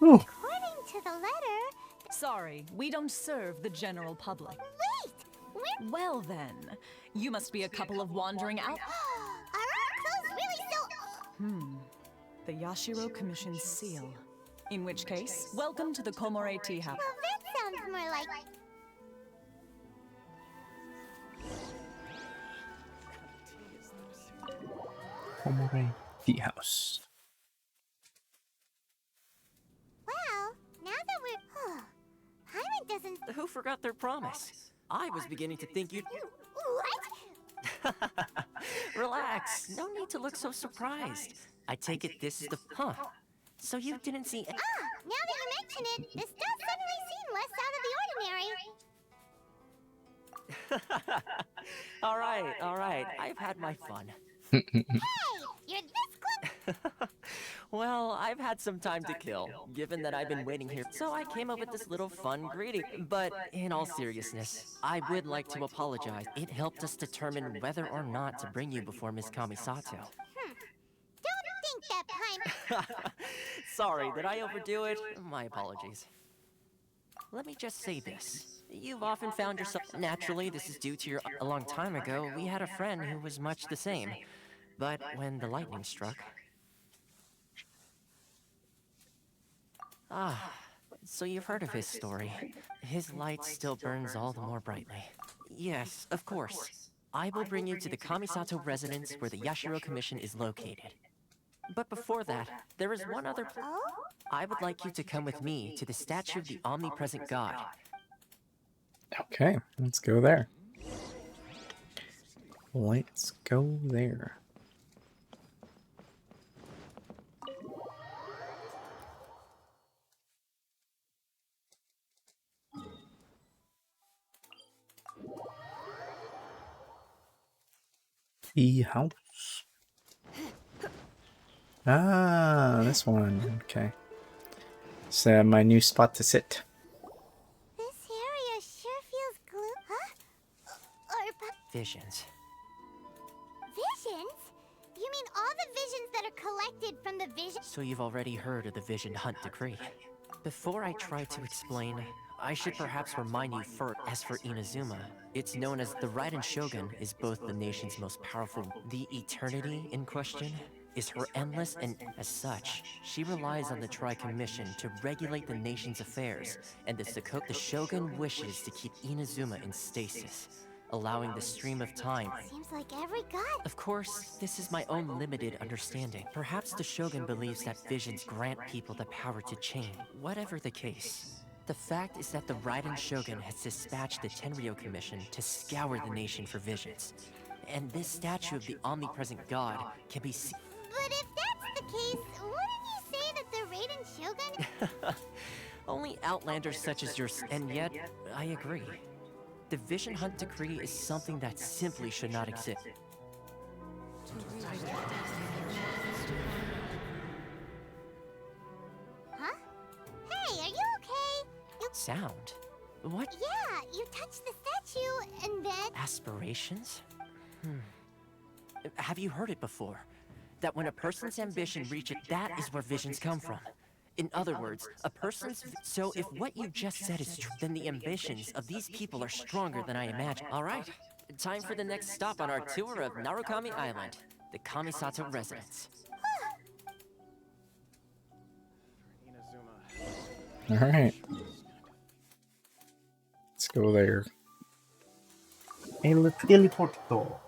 Oh, According to the letter... Sorry, we don't serve the general public. Wait! We're... Well then, you must be a couple of wandering out... Are our clothes really so... The Yashiro Commission's seal. In which case, welcome to the Komore Tea House. Well, that sounds more like... Komore Tea House. Well, now that we're... Hyman doesn't... Who forgot their promise? I was beginning to think you'd... What? Relax. No need to look so surprised. I take it this is the... Huh. So you didn't see... Now that you mention it, this does suddenly seem less out of the ordinary. All right. I've had my fun. Hey! You're this close... Well, I've had some time to kill, given that I've been waiting here. So I came up with this little fun greeting. But in all seriousness, I would like to apologize. It helped us determine whether or not to bring you before Miss Kamisato. Don't think that time... Sorry, did I overdo it? My apologies. Let me just say this. You've often found yourself... Naturally, this is due to your... A long time ago, we had a friend who was much the same. But when the lightning struck... Ah, so you've heard of his story. His light still burns all the more brightly. Yes, of course. I will bring you to the Kamisato residence where the Yashiro Commission is located. But before that, there is one other... Oh? I would like you to come with me to the statue of the omnipresent god. Okay, let's go there. Let's go there. The house. Ah, this one. Okay. It's my new spot to sit. This area sure feels gloom... Huh? Visions. Visions? You mean all the visions that are collected from the vision... So you've already heard of the Vision Hunt Decree. Before I try to explain, I should perhaps remind you first, as for Inazuma, it's known as the Raiden Shogun is both the nation's most powerful. The eternity in question is her endless, and as such, she relies on the Tri-Commission to regulate the nation's affairs, and the Shogun wishes to keep Inazuma in stasis, allowing the stream of time. Seems like every god... Of course, this is my own limited understanding. Perhaps the Shogun believes that visions grant people the power to change. Whatever the case, the fact is that the Raiden Shogun has dispatched the Tenryou Commission to scour the nation for visions. And this statue of the omnipresent god can be seen... But if that's the case, wouldn't you say that the Raiden Shogun... Only outlanders such as yours, and yet, I agree. The Vision Hunt Decree is something that simply should not exist. Huh? Hey, are you okay? You... Sound? What? Yeah, you touched the statue, and then... Aspirations? Have you heard it before? That when a person's ambition reaches, that is where visions come from. In other words, a person's... So if what you just said is true, then the ambitions of these people are stronger than I imagined. Alright, time for the next stop on our tour of Narukami Island, the Kamisato residence. Alright. Let's go there. El teleporto.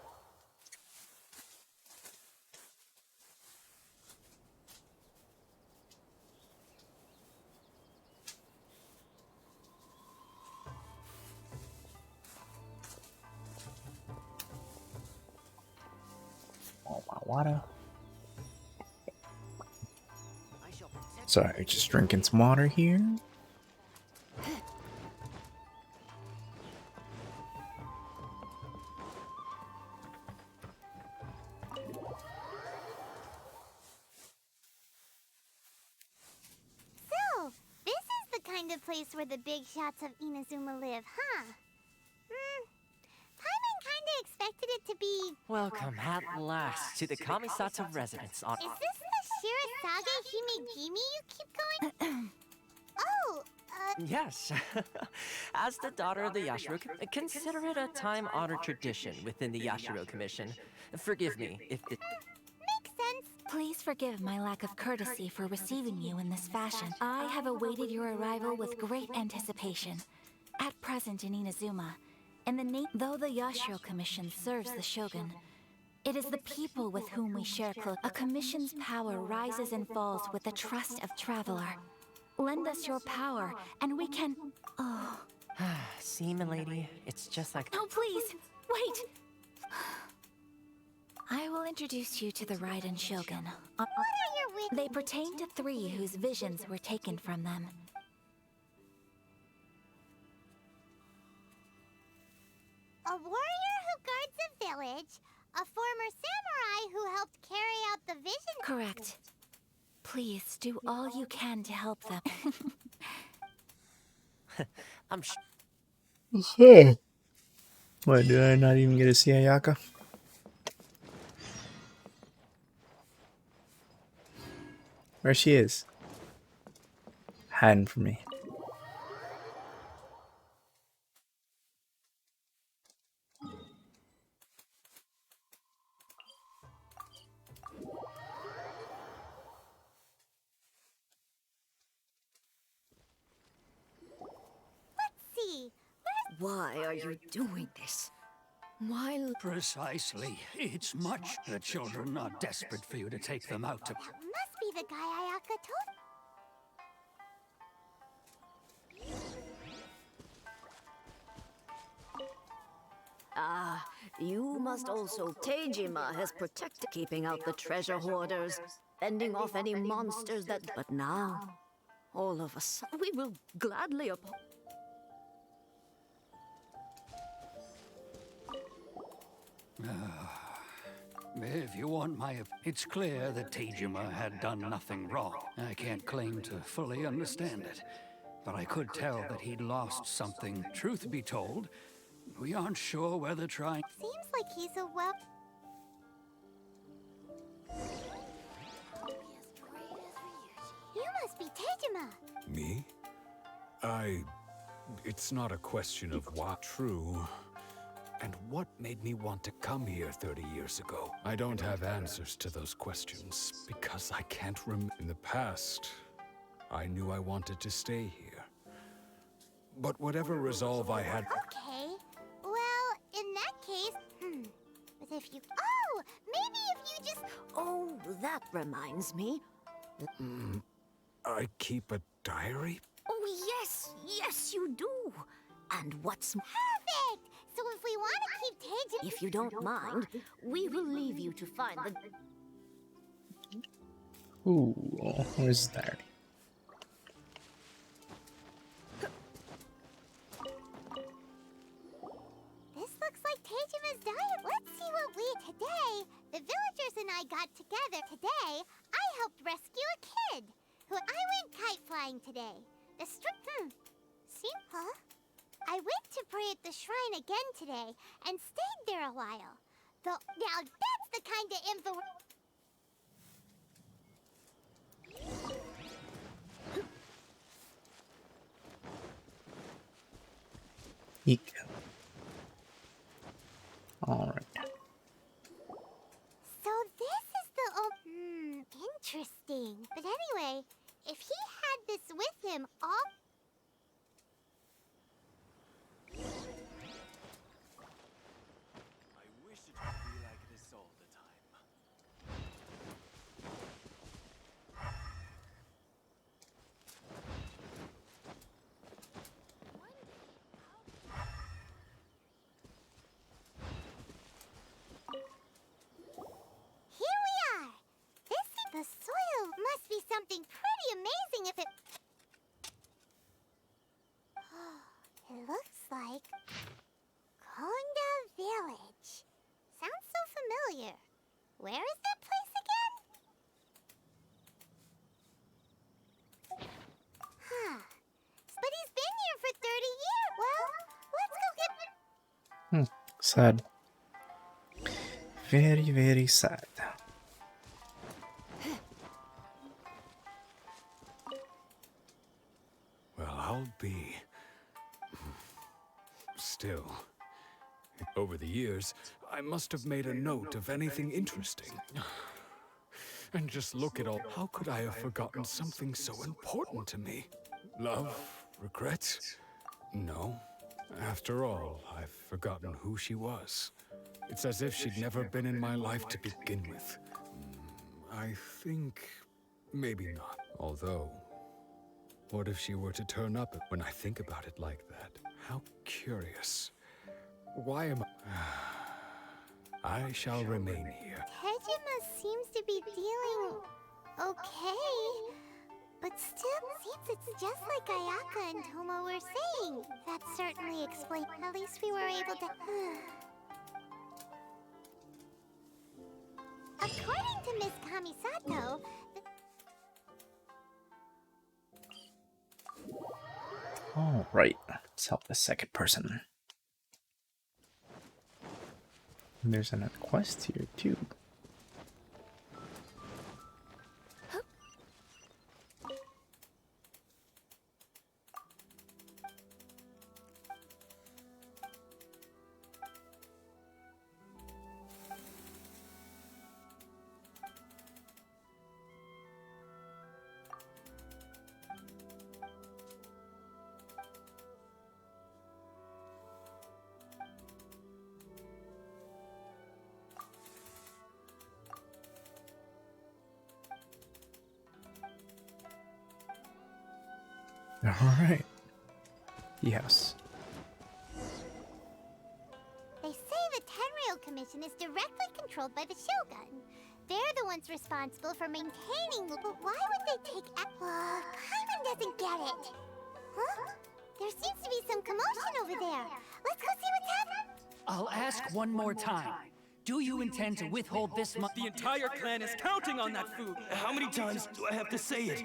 All my water. Sorry, just drinking some water here. So, this is the kind of place where the big shots of Inazuma live, huh? Paimon kinda expected it to be... Welcome at last to the Kamisato residence on... Is this the Shirasage Himejimi you keep going? Yes. As the daughter of the Yashiro, consider it a time-honored tradition within the Yashiro Commission. Forgive me if the... Makes sense. Please forgive my lack of courtesy for receiving you in this fashion. I have awaited your arrival with great anticipation. At present in Inazuma, though the Yashiro Commission serves the Shogun, it is the people with whom we share close. A commission's power rises and falls with the trust of traveler. Lend us your power, and we can... Oh... See, milady, it's just like... No, please! Wait! I will introduce you to the Raiden Shogun. What are your wishes? They pertain to 3 whose visions were taken from them. A warrior who guards a village, a former samurai who helped carry out the vision. Correct. Please do all you can to help them. I'm What, did I not even get to see Ayaka? Where she is. Hiding from me. See, Why are you doing this? Why? Precisely. It's much. The children are desperate for you to take them out to... must be the guy Ayaka told. Ah, you must also. Tejima has protected keeping out the treasure hoarders, fending off any monsters that. But now, all of a sudden, we will gladly If you want my... It's clear that Tejima had done nothing wrong. I can't claim to fully understand it, but I could tell that he'd lost something. Truth be told, we aren't sure whether trying... Seems like he's a well... You must be Tejima. Me? It's not a question of what true. And what made me want to come here 30 years ago? I don't have answers to those questions because I can't remember. In the past, I knew I wanted to stay here. But whatever resolve I had... Okay. Well, in that case, but if you... Oh! Maybe if you just... Oh, that reminds me. I keep a diary? Oh, yes, you do. And what's... Perfect! So if we want to keep Tejima... If you don't mind, we will leave you to find the... Ooh, where's that? This looks like Tejima's diet. Let's see what we... Today, the villagers and I got together. Today, I helped rescue a kid. I went kite flying today. The See? Huh? I went to pray at the shrine again today and stayed there a while. Now that's the kind of info... Eek. Alright. So this is the... interesting. But anyway, if he had this with him all... I wish it would be like this all the time. Here we are! The soil must be something pretty amazing if it... It looks like... Konda Village. Sounds so familiar. Where is that place again? Huh. But he's been here for 30 years. Well, let's go get... Sad. Very, very sad. Well, I'll be. Still, over the years, I must have made a note of anything interesting. And just look at all. How could I have forgotten something so important to me? Love? Regret? No. After all, I've forgotten who she was. It's as if she'd never been in my life to begin with. I think maybe not. Although, what if she were to turn up when I think about it like that? How curious. Why am I shall remain here. Tejima seems to be dealing okay. But still, seems it's just like Ayaka and Tomo were saying. That certainly explains. At least we were able to. According to Miss Kamisato, All right, let's help the second person. There's another quest here too. Alright. Yes. they say the Tenryou Commission is directly controlled by the Shogun. They're the ones responsible for maintaining the. But why would they take Paimon doesn't get it. Huh? There seems to be some commotion over there. Let's go see what's happening. I'll ask one more time. Do you intend to withhold this money? The entire clan is counting on that food. How many times do I have to say it?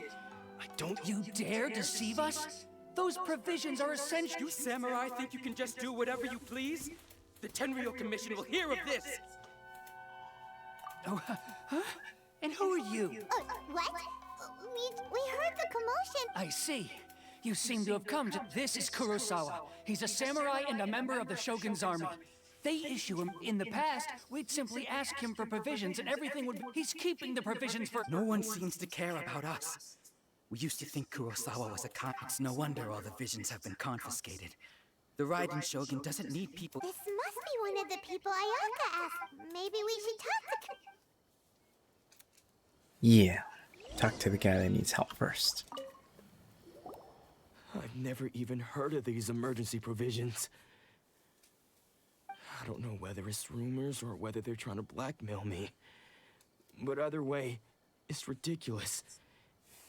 I don't. You dare deceive us? Those provisions are essential. You samurai think you can just do whatever you please? The Tenryou Commission will hear of this. Oh, huh? And who are you? What? We heard the commotion. I see. You seem to have come to... This is Kurosawa. He's a samurai and a member of the Shogun's army. They issue him. In the past, we'd simply ask him for provisions and everything would... He's keeping the provisions for... No one seems to care about us. We used to think Kurosawa was a con. It's no wonder all the visions have been confiscated. The Raiden Shogun doesn't need people. This must be one of the people Ayaka asked. Maybe we should talk to... Yeah. Talk to the guy that needs help first. I've never even heard of these emergency provisions. I don't know whether it's rumors or whether they're trying to blackmail me. But either way, it's ridiculous.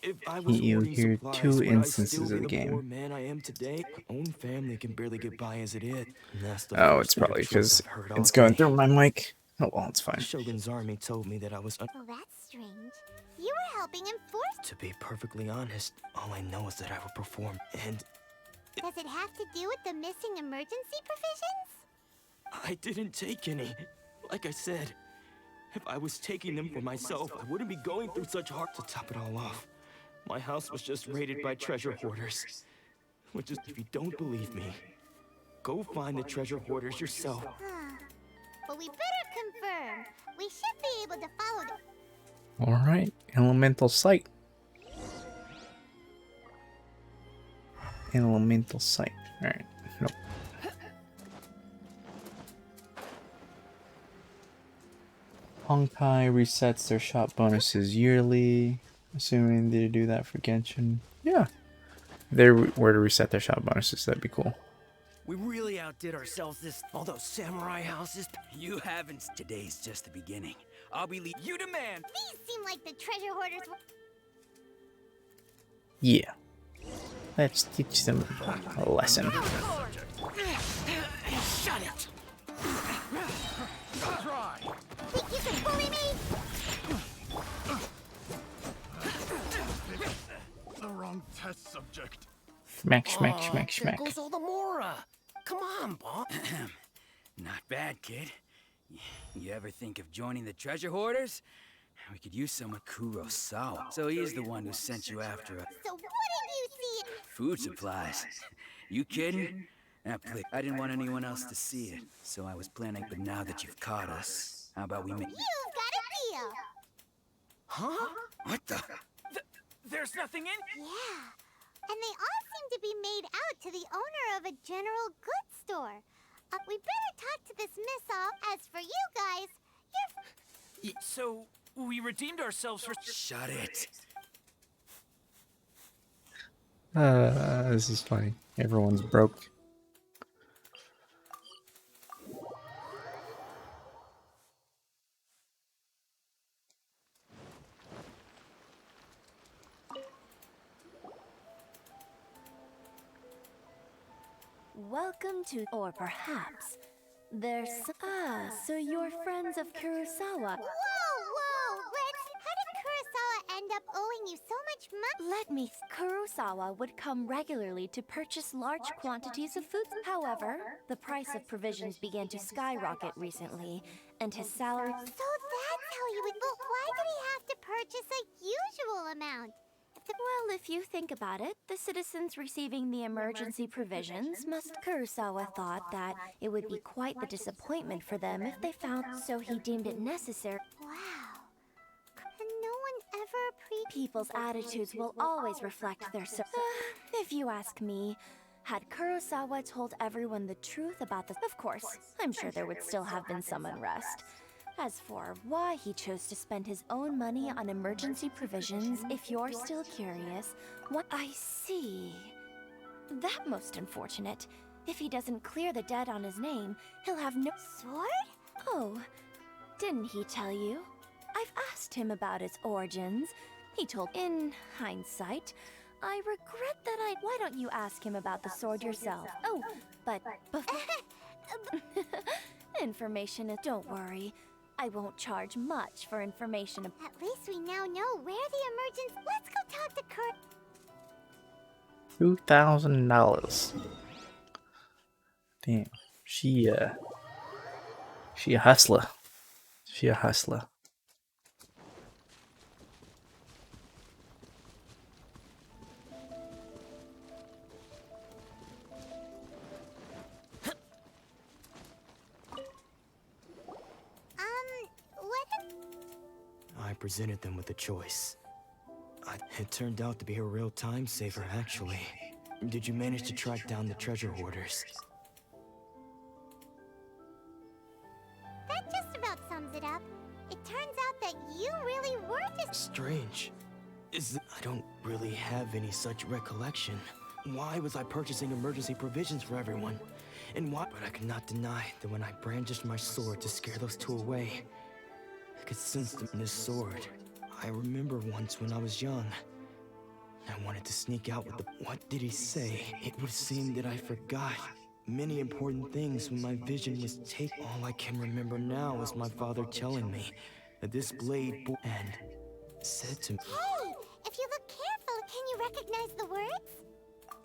If I was You hoarding hear supplies, two would I instances still of be the the poor game. man I am today? My own family can barely get by as it is. And that's the Oh, first it's bit of probably truth because I've heard all it's going day. through my mic. Oh well, it's The fine. Shogun's army told me that I was Well, that's strange. You were helping enforce... To be perfectly honest, all I know is that I will perform, and Does it have to do with the missing emergency provisions? I didn't take any. Like I said, if I was taking them for myself, I wouldn't be going through such hard. To top it all off, my house was just raided by treasure hoarders. Which is, if you don't believe me, go find the treasure hoarders yourself. But we better confirm. We should be able to follow them. Alright, elemental sight. Elemental sight. Alright, nope. Honkai resets their shop bonuses yearly. Assuming they do that for Genshin. Yeah. If they were to reset their shop bonuses, that'd be cool. We really outdid ourselves all those samurai houses. You haven't. Today's just the beginning. I'll be you demand. These seem like the treasure hoarders were... Yeah. Let's teach them a lesson. Shut it! Think you can bully me? The wrong test subject. Smack, smack, smack, There smack. goes all the Mora. Come on, boss. Not bad, kid. You ever think of joining the treasure hoarders? We could use someone Kurosawa. So he's the one who sent you after us. So what did you see? Food supplies? You kidding? Ah, please. I didn't want anyone else to see it, so I was planning. But now that you've caught us, how about we make... You've got a deal. Huh? What the? There's nothing in. Yeah. And they all seem to be made out to the owner of a general goods store. We better talk to this missile. As for you guys, you're... So, we redeemed ourselves for... Shut it. This is funny. Everyone's broke. Welcome to, or perhaps, there's... Ah, so you're friends of Kurosawa. Whoa! Rex, how did Kurosawa end up owing you so much money? Let me... Kurosawa would come regularly to purchase large quantities of food. However, the price of provisions began to skyrocket recently, and his salary... So that's how you would... But why did he have to purchase a usual amount? Well, if you think about it, the citizens receiving the emergency provisions Kurosawa thought that it would be quite the disappointment for them if they found, so he deemed it necessary. Wow. And no one ever appreciated... People's attitudes will always reflect their... if you ask me, had Kurosawa told everyone the truth about this, of course, I'm sure there would still have been some unrest. As for why he chose to spend his own money on emergency provisions, if you're still curious, what I see... That most unfortunate. If he doesn't clear the debt on his name, he'll have no... Sword? Oh, didn't he tell you? I've asked him about its origins. He told... In hindsight, I regret that I... Why don't you ask him about the sword yourself? Oh, but... Information is... Don't worry. I won't charge much for information. At least we now know where the emergence... Let's go talk to Kurt. $2,000. Damn. She a hustler. She a hustler. I presented them with a choice. It turned out to be a real time saver, actually. Did you manage to track down the treasure hoarders? That just about sums it up. It turns out that you really were just... Strange. I don't really have any such recollection. Why was I purchasing emergency provisions for everyone? And why? But I could not deny that when I brandished my sword to scare those two away, I could sense them in this sword. I remember once when I was young, I wanted to sneak out with the... What did he say? It would seem that I forgot many important things when my vision was taken. All I can remember now is my father telling me that this blade and said to me... Hey! If you look careful, can you recognize the words?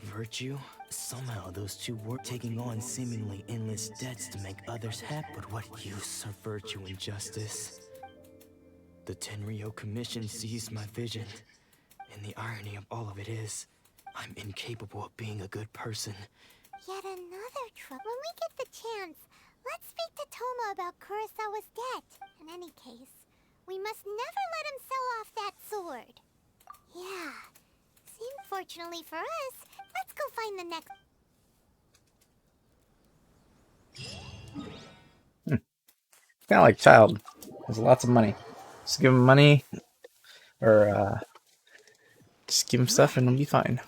Virtue? Somehow those two were taking on seemingly endless debts to make others happy. But what use of virtue and justice? The Tenryo Commission seized my vision, and the irony of all of it is, I'm incapable of being a good person. Yet another trouble. When we get the chance, let's speak to Toma about Kurosawa's debt. In any case, we must never let him sell off that sword. Yeah. Unfortunately for us, let's go find the next... Kind of like child. Has lots of money. Just give him money, or just give him stuff and it'll be fine.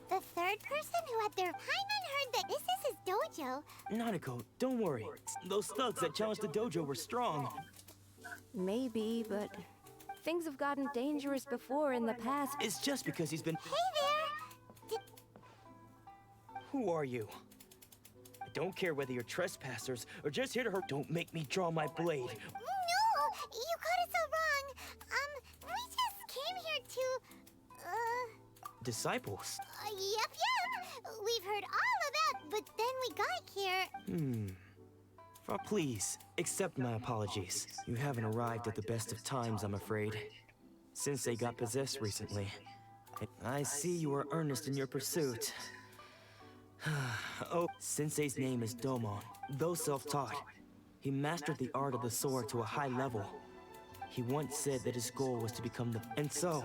The third person who had their... Paimon heard that this is his dojo. Nanako, don't worry. Those thugs that challenged the dojo were strong. Maybe, but things have gotten dangerous before in the past. It's just because he's been... Hey there! Who are you? I don't care whether you're trespassers or just here to hurt. Don't make me draw my blade. No! You got it so wrong. We just came here to... Disciples? Yep. we've heard all about, but then we got here. Please, accept my apologies. You haven't arrived at the best of times, I'm afraid. Sensei got possessed recently. I see you are earnest in your pursuit. Oh, Sensei's name is Domon. Though self-taught, he mastered the art of the sword to a high level. He once said that his goal was to become the... And so,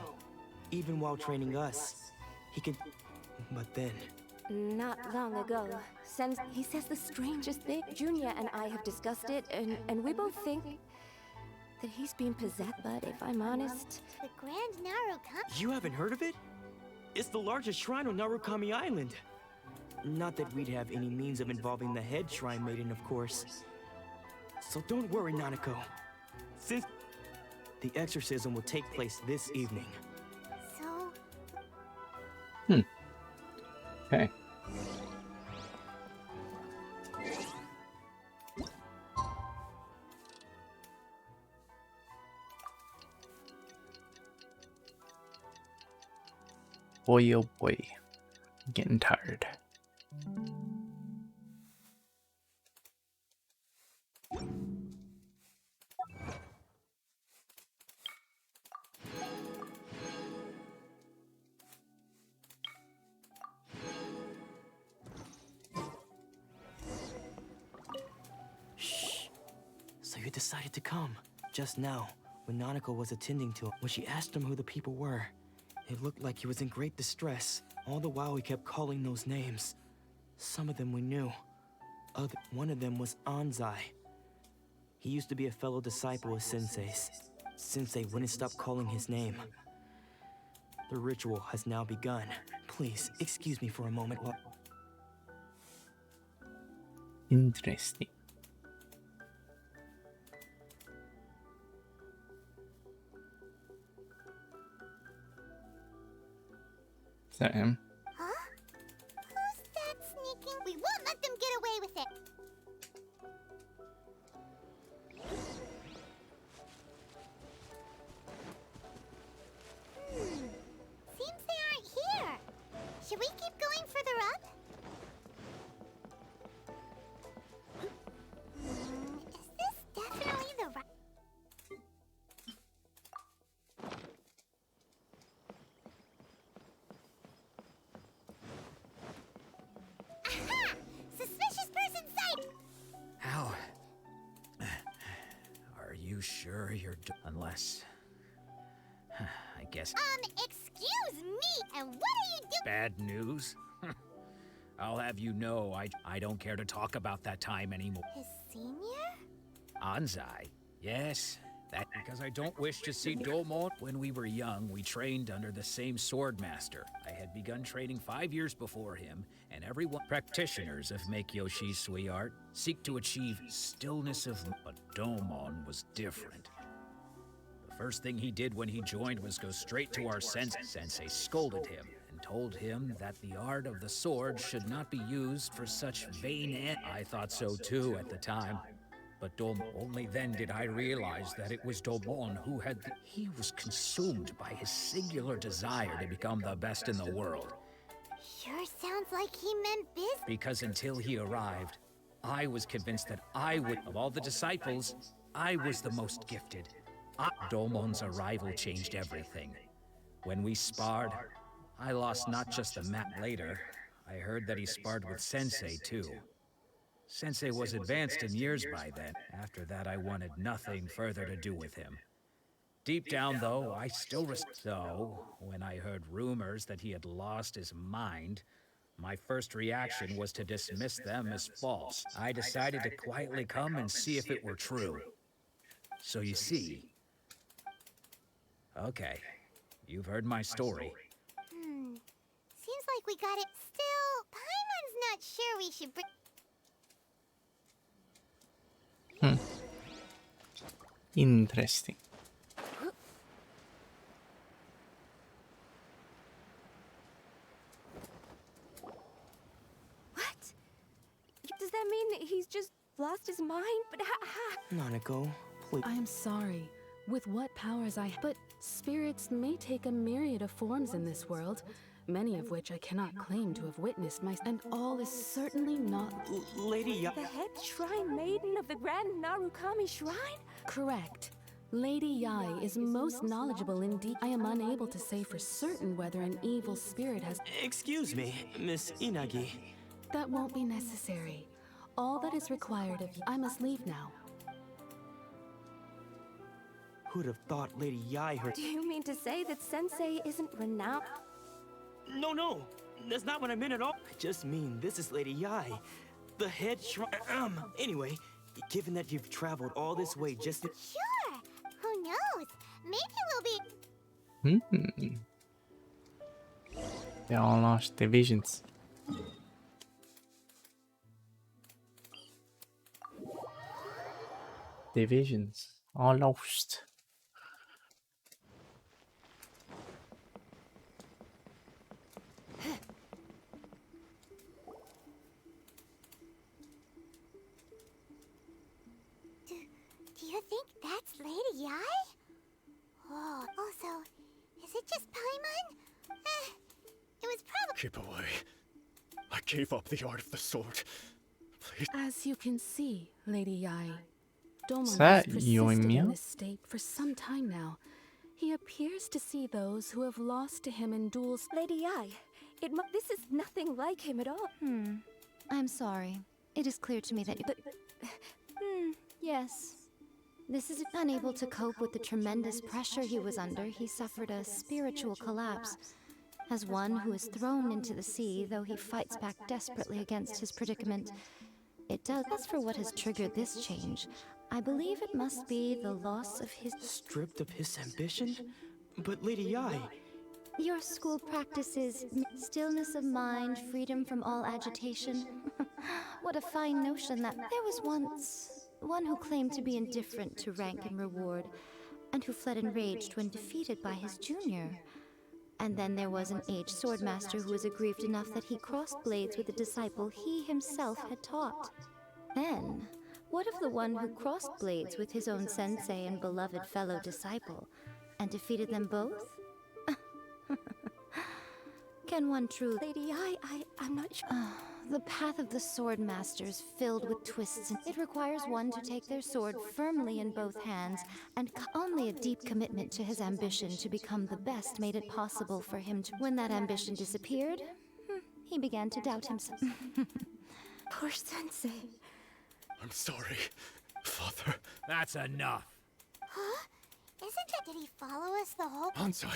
even while training us, he can... But then... Not long ago, he says the strangest thing. Junya and I have discussed it, and we both think that he's been possessed, but if I'm honest... The Grand Narukami... You haven't heard of it? It's the largest shrine on Narukami Island. Not that we'd have any means of involving the head shrine maiden, of course. So don't worry, Nanako. Since the exorcism will take place this evening. So... Okay. Boy, oh boy. I'm getting tired. So you decided to come. Just now, when Nanako was attending to him, when she asked him who the people were, it looked like he was in great distress. All the while he kept calling those names. Some of them we knew. One of them was Anzai. He used to be a fellow disciple of Sensei's. Sensei wouldn't stop calling his name. The ritual has now begun. Please, excuse me for a moment while... Interesting. Is that him? Huh? Who's that sneaking? We won't let them get away with it! Seems they aren't here. Should we keep going further up? Is this definitely the right... Aha! Suspicious person sight! How? Are you sure you're unless... I guess... Excuse me! And what are you doing? Bad news? I'll have you know, I don't care to talk about that time anymore. His senior? Anzai? Yes, that because I don't wish to see Domon. When we were young, we trained under the same sword master. I had begun training 5 years before him, and everyone practitioners of Make-Yoshi's Sui art seek to achieve stillness of... But Domon was different. The first thing he did when he joined was go straight to our sensei. Sensei scolded him and told him that the art of the sword should not be used for such vain ends. I thought so too at the time. But only then did I realize that it was Domon who had... He was consumed by his singular desire to become the best in the world. Sure sounds like he meant business. Because until he arrived, I was convinced that I would... Of all the disciples, I was the most gifted. Domon's arrival changed everything. When we sparred, I lost not just the map. Later, I heard that he sparred with Sensei too. Sensei was advanced in years by then. After that, I wanted nothing further to do with him. Deep down, though, I still So, when I heard rumors that he had lost his mind, my first reaction was to dismiss them as false. I decided to quietly come and see if it were true. So you see... Okay, you've heard my story. Seems like we got it. Still, Paimon's not sure we should bring... Interesting. What? Does that mean he's just lost his mind? But Nanako, please. I am sorry. With what powers I... But spirits may take a myriad of forms in this world. many of which I cannot claim to have witnessed and all is certainly not Lady Yai. The head shrine maiden of the Grand Narukami Shrine? correct. Lady Yai is most knowledgeable indeed. I am unable to say for certain whether an evil spirit has... Excuse me, Miss Inagi. That won't be necessary. All that is required of you... I must leave now. Who'd have thought Lady Yai heard? Do you mean to say that Sensei isn't renowned? No, that's not what I meant at all. I just mean this is Lady Yai, the head shrine. Anyway, given that you've traveled all this way just to... Sure. Who knows? Maybe we'll be... They all lost their visions. Their visions all lost. Do you think that's Lady Yai? Oh, also, is it just Paimon? It was probably... Keep away. I gave up the art of the sword. Please. As you can see, Lady Yai, Domon Is has that persisted Yoimiya? in this state for some time now. He appears to see those who have lost to him in duels. Lady Yai, this is nothing like him at all. I'm sorry. It is clear to me that yes. This is unable to cope with the tremendous pressure he was under. He suffered a spiritual collapse. As one who is thrown into the sea, though he fights back desperately against his predicament, it does. As for what has triggered this change, I believe it must be the loss of his... Stripped of his ambition? But Lady Yai... Your school practices stillness of mind, freedom from all agitation. What a fine notion that... There was once one who claimed to be indifferent to rank and reward, and who fled enraged when defeated by his junior. And then there was an aged swordmaster who was aggrieved enough that he crossed blades with a disciple he himself had taught. Then, what of the one who crossed blades with his own sensei and beloved fellow disciple, and defeated them both? Can one truly... Lady Yai, I'm not sure. The path of the sword master is filled with twists, and it requires one to take their sword firmly in both hands, and only a deep commitment to his ambition to become the best made it possible for him to... When that ambition disappeared, he began to doubt himself. Poor Sensei. I'm sorry, Father. That's enough. Huh? Isn't it... Did he follow us the whole... Ansai,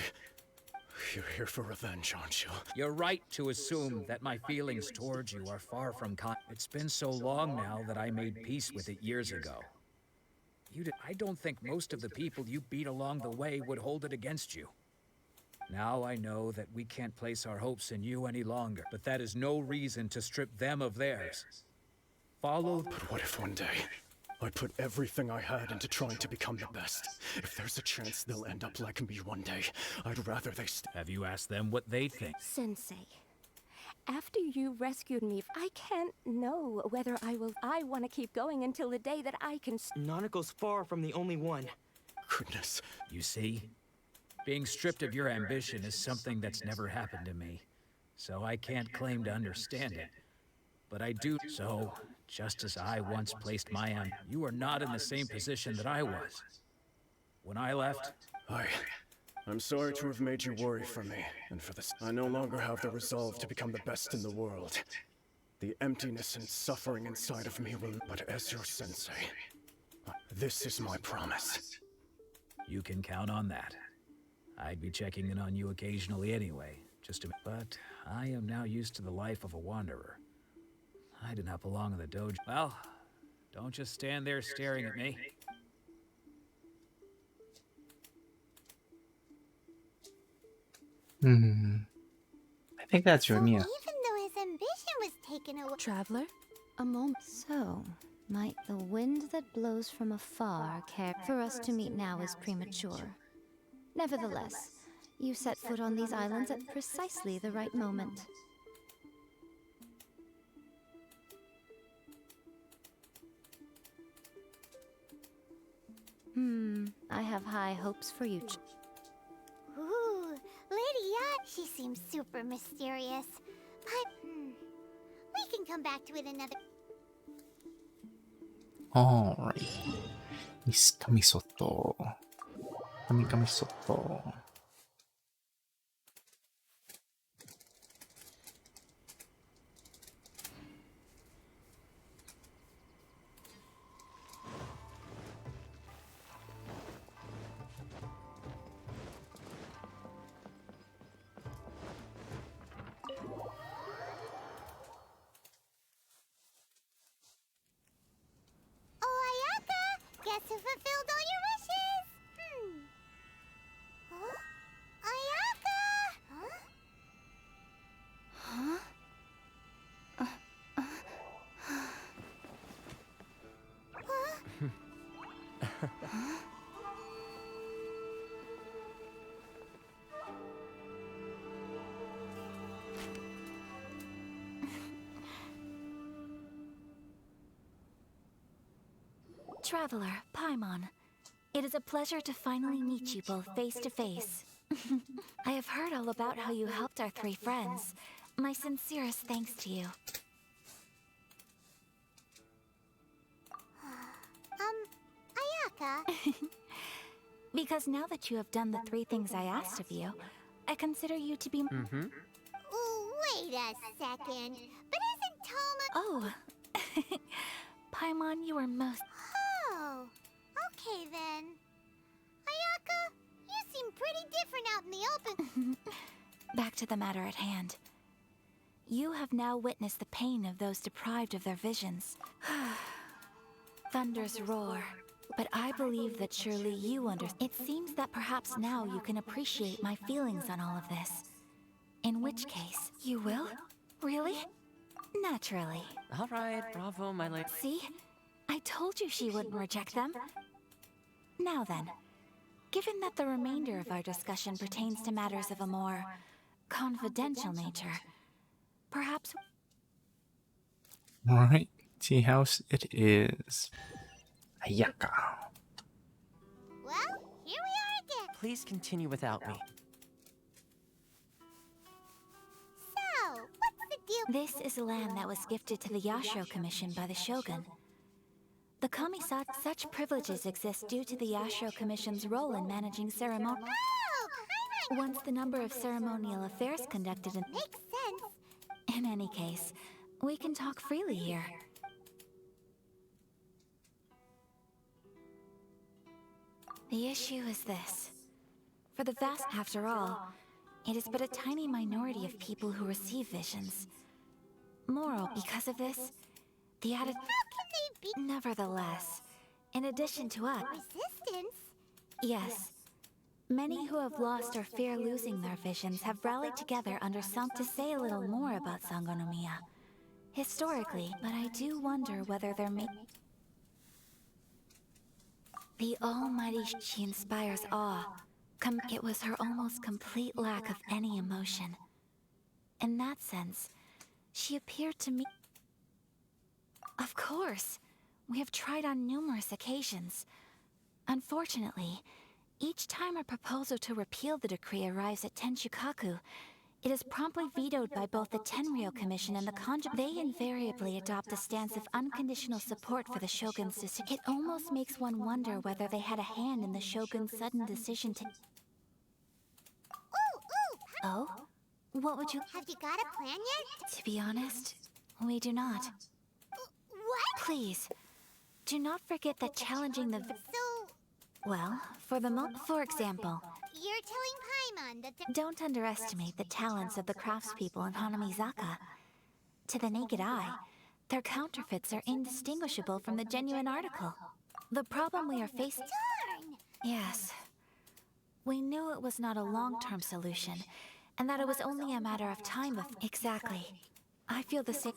you're here for revenge, aren't you? You're right to assume that my feelings towards you are far from It's been so long now that I made peace with it years ago. I don't think most of the people you beat along the way would hold it against you. Now I know that we can't place our hopes in you any longer, but that is no reason to strip them of theirs. Follow... But what if one day I put everything I had into trying to become the best? If there's a chance they'll end up like me one day, I'd rather they Have you asked them what they think? Sensei, after you rescued me, I can't know whether I want to keep going until the day that I can... Nanako's far from the only one. Goodness. You see? Being stripped of your ambition is something that's never happened to me, so I can't claim to understand it. But I do. So, just as I once placed my own, you are not in the same position that I was. When I left... I'm sorry to have made you worry for me, and for this. I no longer have the resolve to become the best in the world. The emptiness and suffering inside of me will... But as your sensei, this is my promise. You can count on that. I'd be checking in on you occasionally anyway, just to... But I am now used to the life of a wanderer. I do not belong in the dojo. Well, don't just stand there staring at me. I think that's So Yoimiya. even though his ambition was taken away... Traveler, a moment. So, might the wind that blows from afar care for us to meet now is premature. Nevertheless, you set foot on these islands at precisely the right moment. I have high hopes for you. Ooh, Lady Yeah, she seems super mysterious. But, we can come back to it another... Alright. Kamisoto. Kamisoto. Oh, Ayaka! Guess who fulfilled all your wishes? Huh? Ayaka! Huh? Huh? Traveler, Paimon. It is a pleasure to finally meet you both face to face. I have heard all about how you helped our three friends. My sincerest thanks to you. Ayaka? Because now that you have done the 3 things I asked of you, I consider you to be... Mm-hmm. Wait a second. But isn't Toma... Oh. Paimon, you are most... Oh. Okay then. Ayaka, you seem pretty different out in the open. Back to the matter at hand. You have now witnessed the pain of those deprived of their visions. Thunders roar, but I believe that surely you understand. It seems that perhaps now you can appreciate my feelings on all of this. In which case, you will? Really? Naturally. Alright, bravo, my lady. See? I told you she wouldn't reject them. Now then, given that the remainder of our discussion pertains to matters of a more confidential nature, perhaps... Alright, tea house it is. Ayaka. Well, here we are again. Please continue without me. So, what's the deal? This is land that was gifted to the Yashiro Commission by the Shogun. The Kamisat, such privileges exist due to the Yashiro Commission's role in managing ceremony. Oh, Once the number of ceremonial affairs conducted in... makes sense. In any case, we can talk freely here. The issue is this. For the vast, after all, it is but a tiny minority of people who receive visions. Moral, because of this, the added... How can they be... Nevertheless, in addition to us... Resistance? Yes. Many who have lost or fear losing their visions have rallied together under some to say a little more about Sangonomiya. Historically, but I do wonder whether there may... The almighty, she inspires awe. It was her almost complete lack of any emotion. In that sense, she appeared to me... Of course, we have tried on numerous occasions. Unfortunately, each time a proposal to repeal the decree arrives at Tenshukaku, it is promptly vetoed by both the Tenryou Commission and the They invariably adopt a stance of unconditional support for the Shogun's decision. It almost makes one wonder whether they had a hand in the Shogun's sudden decision to... Oh? What would you... Have you got a plan yet? To be honest, we do not. What? Please, do not forget that challenging the... So, Well, for example... you're telling Paimon that the... Don't underestimate the talents of the craftspeople in Hanamizaka. To the naked eye, their counterfeits are indistinguishable from the genuine article. The problem we are facing... Darn! Yes. We knew it was not a long-term solution, and that it was only a matter of time of... Exactly. I feel the same...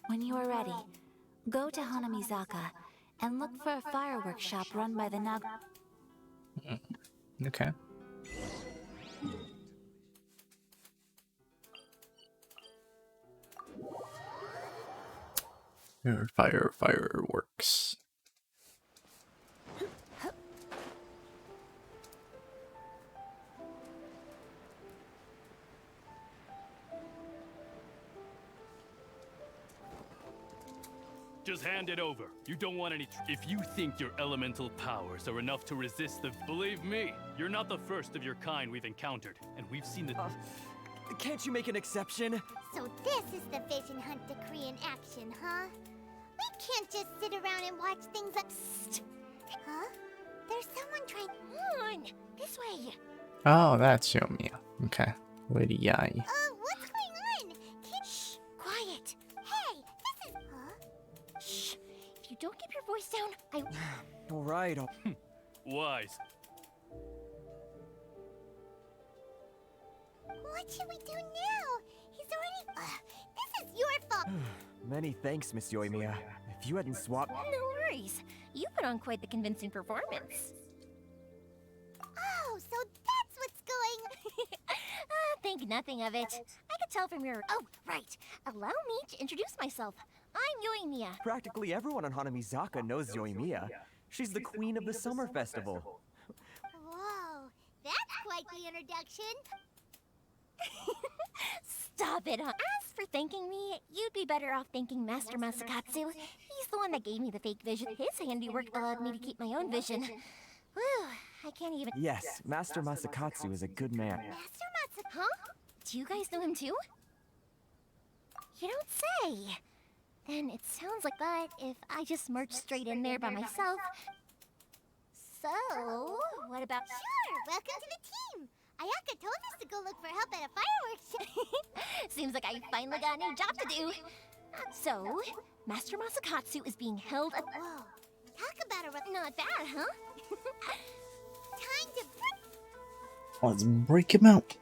When you are ready, go to Hanamizaka and look for a fireworks shop run by the Nag... Okay. Fireworks. Just hand it over. You don't want any. If you think your elemental powers are enough to resist the. Believe me, you're not the first of your kind we've encountered, and we've seen the. Can't you make an exception? So this is the Vision Hunt decree in action, huh? We can't just sit around and watch things up. Psst. Huh? There's someone trying. Come on, this way. Oh, that's Yomiya. Okay. Lady Yai. What's going on? Shh, quiet. Hey, this is. Huh? Shh. If you don't keep your voice down, I. All right. Wise. What should we do now? He's already. This is your fault. Many thanks, Miss Yoimiya. If you hadn't swapped. No worries. You put on quite the convincing performance. Oh, so that's what's going. Think nothing of it. I could tell from your. Oh, right. Allow me to introduce myself. I'm Yoimiya. Practically everyone on Hanamizaka knows Yoimiya. She's the queen of the summer festival. Whoa, that's quite the introduction. Stop it, huh? As for thanking me, you'd be better off thanking Master Masakatsu. He's the one that gave me the fake vision. His handiwork allowed me to keep my own vision. Whew, I can't even. Yes, Master Masakatsu is a good man. Master Masakatsu? Huh? Do you guys know him too? You don't say. Then it sounds like that if I just merged straight in there by myself. So, what about... Sure, welcome to the team. Ayaka told us to go look for help at a fireworks show. Seems like I finally got a new job to do. So, Master Masakatsu is being held at... Whoa, talk about a... Not bad, huh? Time to... Let's break him out.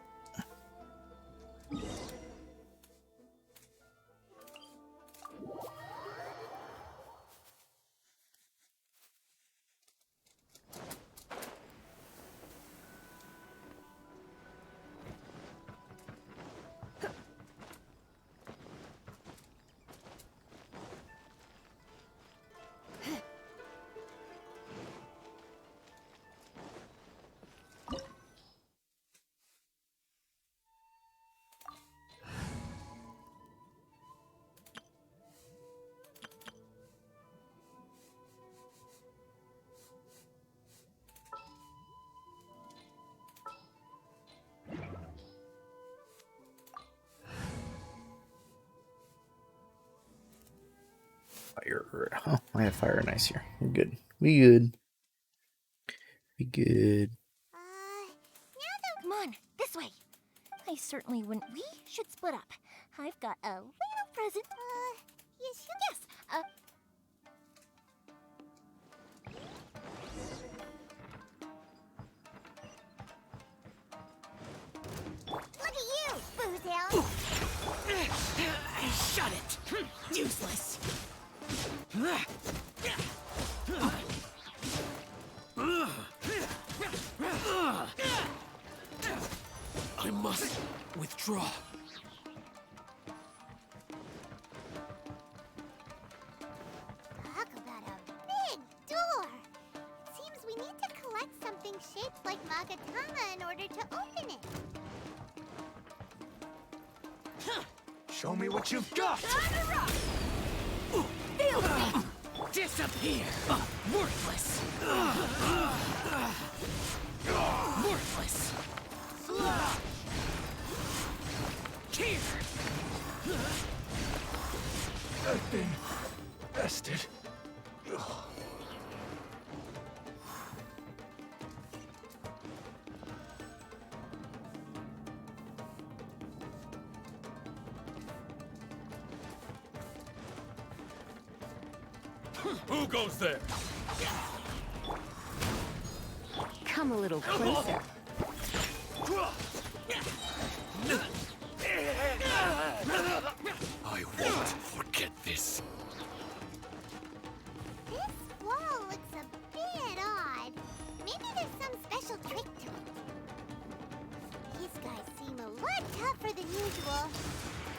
Fire. Oh, I have fire and ice here. We're good. We good. We good. Come on, this way. I certainly wouldn't. We should split up. I've got a little present. You should. Yes, Look at you, Boozle. Shut it! Useless! I must withdraw. Talk about a big door. Seems we need to collect something shaped like Magatama in order to open it. Show me what you've got! Disappear! Worthless! Worthless! Here! I've been bested. Who goes there? Come a little closer. I won't forget this. This wall looks a bit odd. Maybe there's some special trick to it. These guys seem a lot tougher than usual.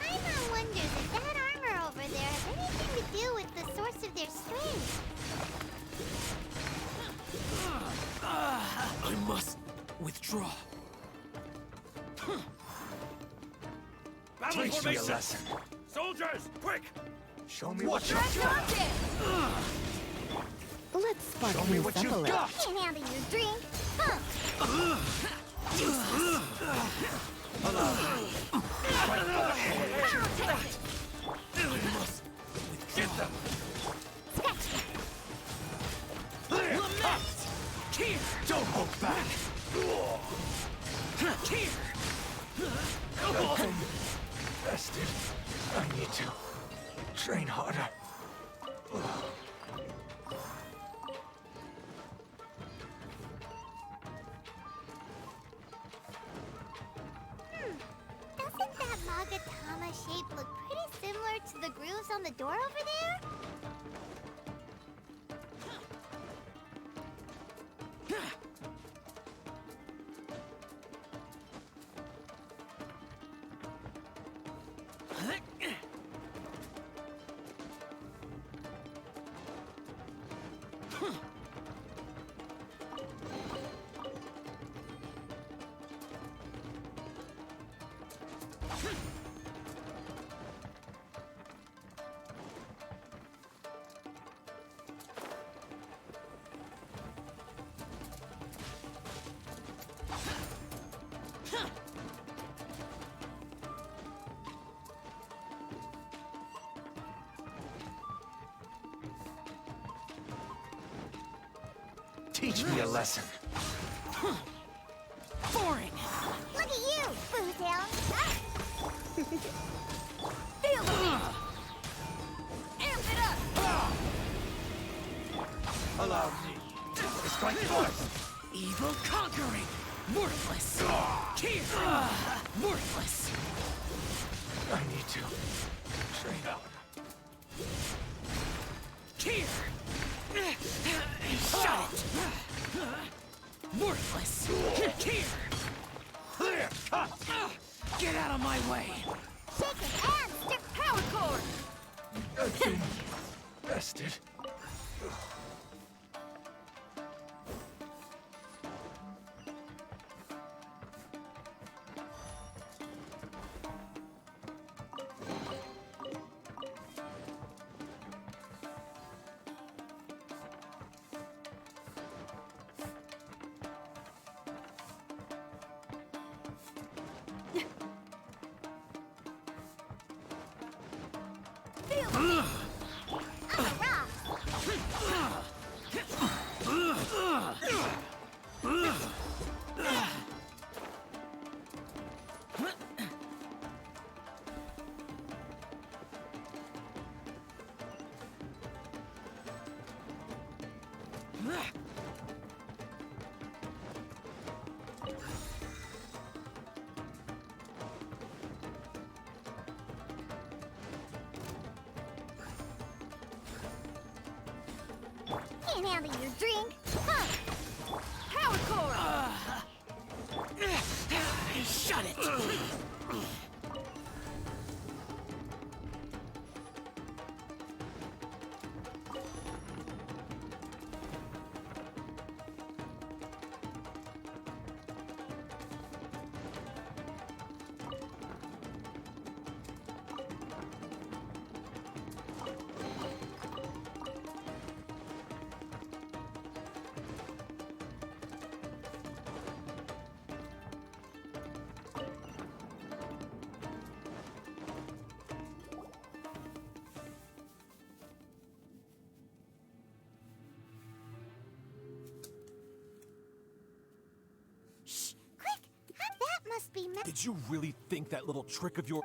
Paimon wonders if that armor over there has anything to do with the source of their strength. I must withdraw. Battle Teach me a formation! lesson. Soldiers, quick! Show me what you got! Let's spark Show me things what up you a little. got! Can't handle your drink. Huh. Allow me. Right for the head. Get them! Lament! Here! Don't hold back! Here! I'm rested. I need to train harder. Doesn't that Magatama shape look pretty similar to the grooves on the door over there? Teach me a lesson. Boring! Look at you, Boozound! Feel it! Amp it up! Allow me. Strike first. Evil conquering! Worthless! Here! Worthless! I need to train out. Here! Shut it! Worthless! Here! Clear! Cut! Get out of my way! Shake it and stick power cord! I've been rested. Can't handle your drink. Huh. Power cord! Shut it! Must be Did you really think that little trick of your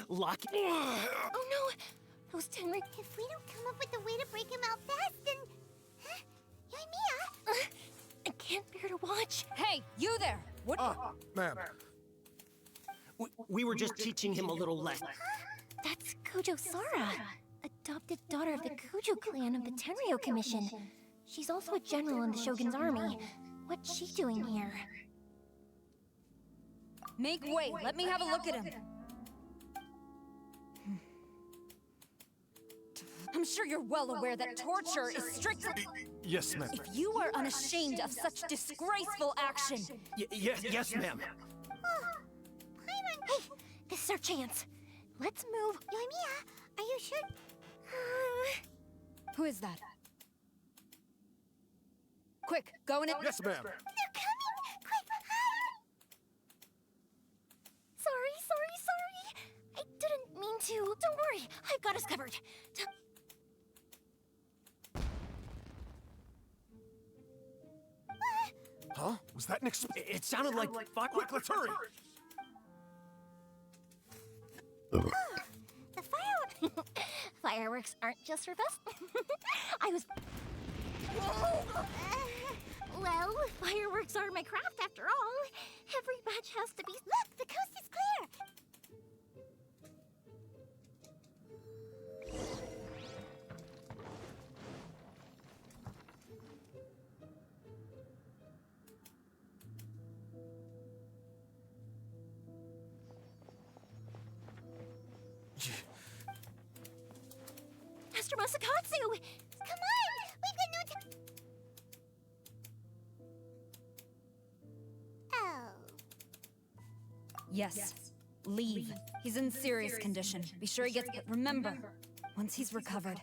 lock? Oh no! Those Tenri. If we don't come up with a way to break him out fast, then... Huh? Yoimiya? I can't bear to watch. Hey, you there! What? Ma'am. We were just teaching him a little lesson. That's Kujo Sara, adopted daughter of the Kujo clan of the Tenryo Commission. She's also a general in the Shogun's army. What's she doing here? Make way. Let me have a look at him. I'm sure you're well aware that torture is strictly... Yes, ma'am. If you are unashamed of such disgraceful action... Yes, ma'am. Hey, this is our chance. Let's move. Yoimiya, Are you sure? Who is that? Quick, go in it. Yes, ma'am. They're coming! Quick, hide! Sorry. I didn't mean to. Don't worry, I've got us covered. Huh? Was that an It sounded like fire. Quick, let's hurry! The fireworks. Fireworks aren't just for fest. I was. Well, fireworks are my craft after all. Every batch has to be. Look, the coast is clear! Master Masakatsu! Come on! We've got no time. Oh. Yes. Leave. He's in serious condition. Be sure he gets. Remember, once he's recovered,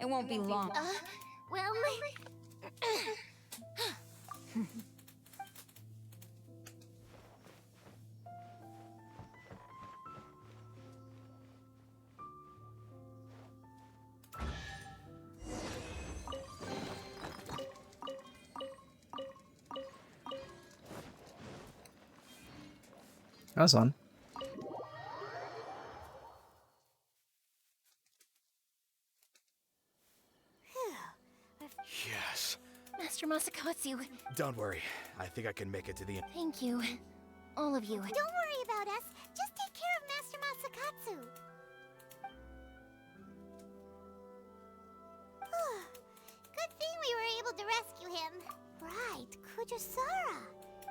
it won't be long. Well. That was fun. Yes. Master Masakatsu, Don't worry. I think I can make it to the end. thank you. All of you. Don't worry about us. Just take care of Master Masakatsu. Good thing we were able to rescue him. Right, Kujosara.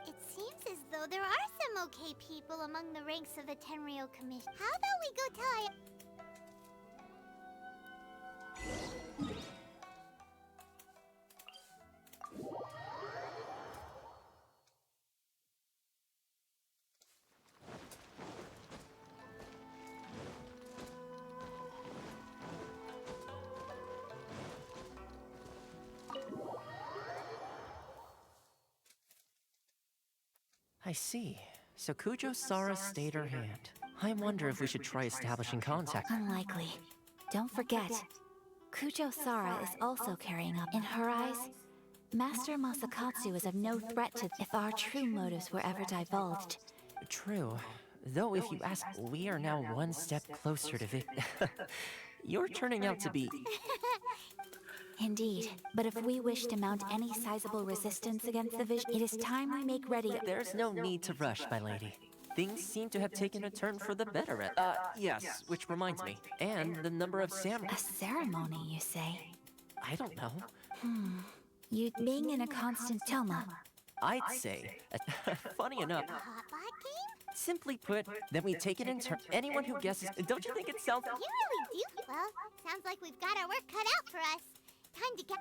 It seems as though there are some okay people among the ranks of the Tenryou Commission. How about we go tell I see. So Kujo-Sara stayed her hand. I wonder if we should try establishing contact. Unlikely. Don't forget, Kujo-Sara is also carrying up. In her eyes, Master Masakatsu is of no threat to if our true motives were ever divulged. True. Though if you ask, we are now one step closer to You're turning out to be... Indeed, but if we wish to mount any sizable resistance against the Vision, it is time we make ready. There's no need to rush, my lady. Things seem to have taken a turn for the better yes, which reminds me. And the number of A ceremony, you say? I don't know. You being in a constant Toma. I'd say, funny enough, simply put, then we take it in turn. Anyone who guesses, don't you think it sounds... You really do? Well, sounds like we've got our work cut out for us. Time to get...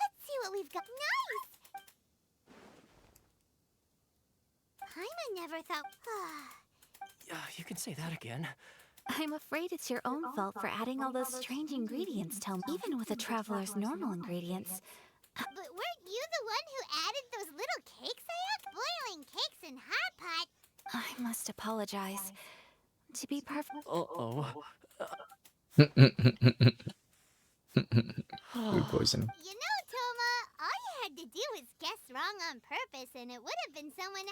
Let's see what we've got. Nice! Paimon never thought... You can say that again. I'm afraid it's your own fault for adding all those strange ingredients, Toma. Even with a traveler's normal ingredients. But weren't you the one who added those little cakes I had? Boiling cakes in hot pot. I must apologize. To be perfect. Uh-oh. Food poisoning. You know, Toma, all you had to do was guess wrong on purpose and it would have been someone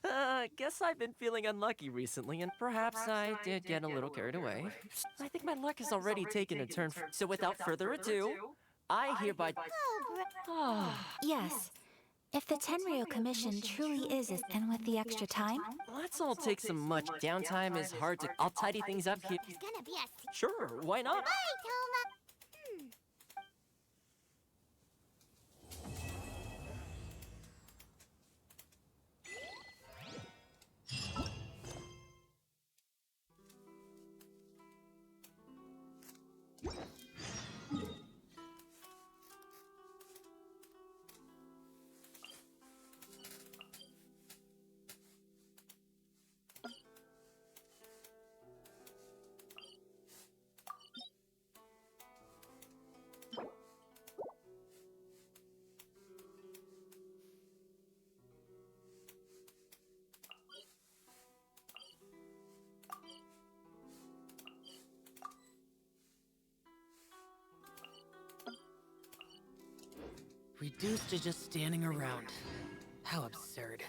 else. Guess I've been feeling unlucky recently, and perhaps I did get a little carried away. I think my luck has already taken a turn, so without further ado, I hereby... Yes. If the Tenryou Commission truly is, and with the extra time... Let's all take some much. Downtime is hard to... I'll tidy things up here. It's gonna be a... Sure, why not? Bye, Toma. Reduced to just standing around. How absurd.